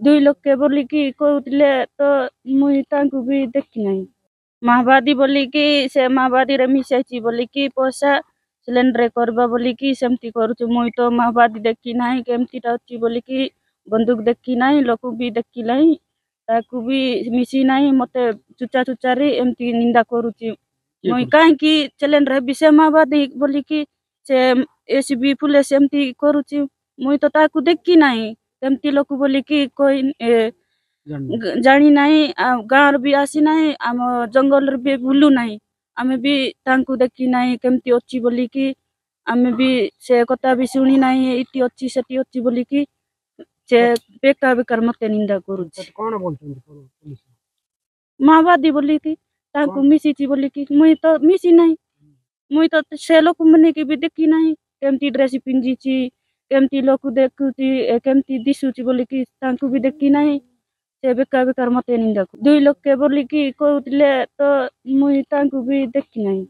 दुई लोके बोलिकी कहूतिले तो मुई तांकु भी देखी नहीं माओवादी बोलिकी से माओवादी रे मिसाइची बोलिकी पैसा सिलेंडर करबा बोलिकी सेमती करूछु मुई तो माओवादी देखी नहीं केमतीटा अछि बोलिकी बंदूक देखी नहीं लोक भी देखी नहीं ताकू भी मिसी नहीं मते चुचा चुचा रे एमती निंदा करूची मुई काहे की सिलेंडर विषय माओवादी बोलिकी से एसीबी पुलिस एमती करूची मुई तो ताकू देखी नहीं केमती लोक बोलिकी कोई जानी नहीं गाँव भी आसी नहीं आम जंगल भी बुलू नहीं आमे भी तांकू देखी नहीं केमती अच्छी बोलिकी आमे भी से कथा भी शुणी नहीं इति अच्छी सेठी अच्छी बोलिकी से बेकार बेकार मते निंदा करूची कौन बोलछन पुलिस माओवादी बोलिकी तांकू मिसीची बोलिकी मुई तो मिसी नहीं मुई तो से लोक मने की भी देखी नहीं केमती ड्रेस पिंजीची केमती लोक देखुची केमती दिसुची बोलिकी तांकू भी देखी नहीं से बेकार बेकार मते निंदा दुई लोके बोलिकी कहूतिले तो मुई तांकू भी देखी नहीं।